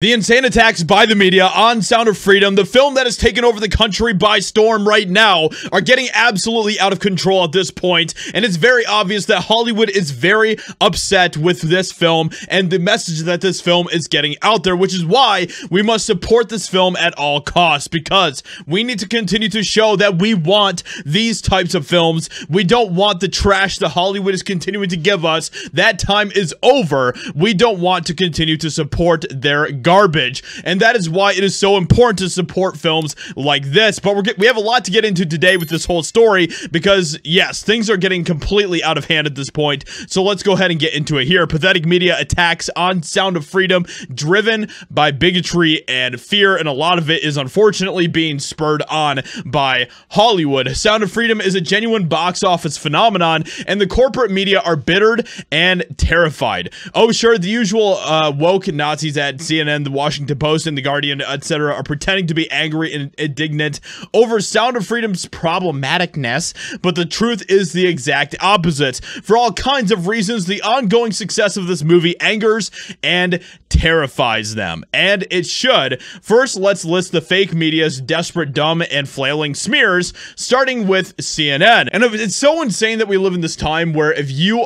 The insane attacks by the media on Sound of Freedom, the film that has taken over the country by storm right now, are getting absolutely out of control at this point, and it's very obvious that Hollywood is very upset with this film and the message that this film is getting out there, which is why we must support this film at all costs, because we need to continue to show that we want these types of films. We don't want the trash that Hollywood is continuing to give us. That time is over. We don't want to continue to support their garbage, and that is why it is so important to support films like this. But we have a lot to get into today with this whole story, because yes, things are getting completely out of hand at this point. So let's go ahead and get into it here. Pathetic media attacks on Sound of Freedom, driven by bigotry and fear, and a lot of it is unfortunately being spurred on by Hollywood. Sound of Freedom is a genuine box office phenomenon, and the corporate media are bittered and terrified. Oh sure, the usual woke Nazis at CNN, the Washington Post, and the Guardian, etc. are pretending to be angry and indignant over Sound of Freedom's problematicness, but the truth is the exact opposite. For all kinds of reasons, the ongoing success of this movie angers and terrifies them, and it should. First, let's list the fake media's desperate, dumb, and flailing smears, starting with CNN. And it's so insane that we live in this time where if you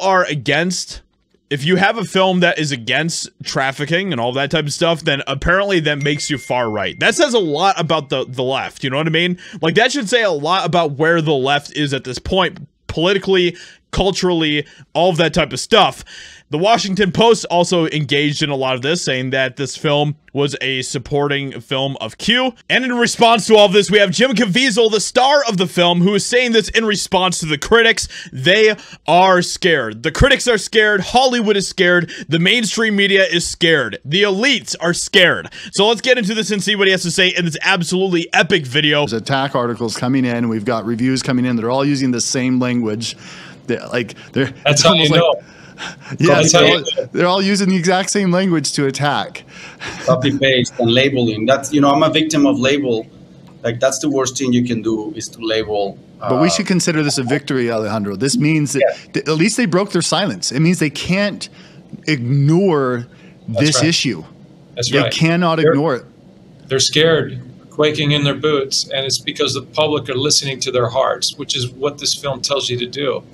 have a film that is against trafficking and all that type of stuff, then apparently that makes you far right. That says a lot about the left, you know what I mean? Like, that should say a lot about where the left is at this point, politically, culturally, all of that type of stuff. The Washington Post also engaged in a lot of this, saying that this film was a supporting film of Q. And in response to all of this, we have Jim Caviezel, the star of the film, who is saying this in response to the critics. They are scared. The critics are scared. Hollywood is scared. The mainstream media is scared. The elites are scared. So let's get into this and see what he has to say in this absolutely epic video. There's attack articles coming in. We've got reviews coming in. They're all using the same language. That's how you know. Yeah, they're all using the exact same language to attack. Copy paste and labeling. That's, I'm a victim of label. Like, that's the worst thing you can do, is to label. But we should consider this a victory, Alejandro. This means that at least they broke their silence. It means they can't ignore this issue. That's right. They cannot ignore it. They're scared, quaking in their boots, and it's because the public are listening to their hearts, which is what this film tells you to do.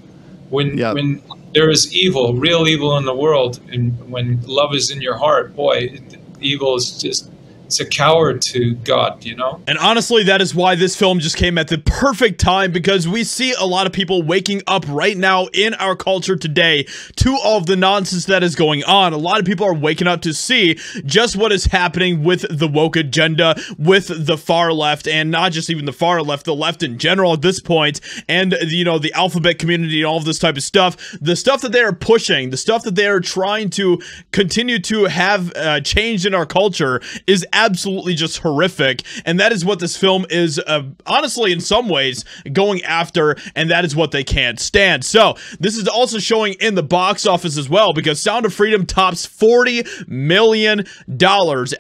When there is evil, real evil in the world, and when love is in your heart, boy, evil is just, it's a coward to God, And honestly, that is why this film just came at the perfect time, because we see a lot of people waking up right now in our culture today to all of the nonsense that is going on. A lot of people are waking up to see just what is happening with the woke agenda, with the far left, and not just even the far left, the left in general at this point, and, the alphabet community and all of this type of stuff. The stuff that they are pushing, the stuff that they are trying to continue to have changed in our culture is absolutely just horrific, and that is what this film is honestly in some ways going after, and that is what they can't stand. So this is also showing in the box office as well, because Sound of Freedom tops $40 million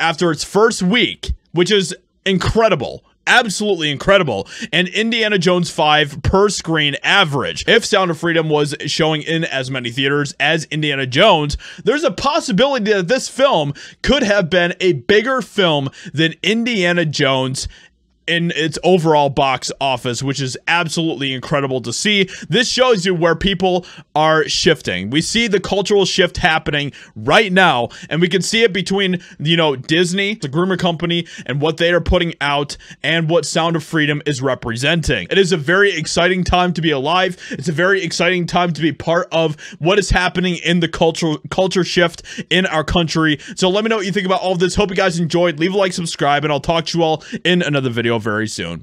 after its first week, which is incredible. Absolutely incredible. And Indiana Jones 5 per screen average. If Sound of Freedom was showing in as many theaters as Indiana Jones, there's a possibility that this film could have been a bigger film than Indiana Jones in its overall box office, which is absolutely incredible to see. This shows you where people are shifting. We see the cultural shift happening right now, and we can see it between, Disney, the groomer company, and what they are putting out, and what Sound of Freedom is representing. It is a very exciting time to be alive. It's a very exciting time to be part of what is happening in the culture shift in our country. So let me know what you think about all of this. Hope you guys enjoyed. Leave a like, subscribe, and I'll talk to you all in another video very soon.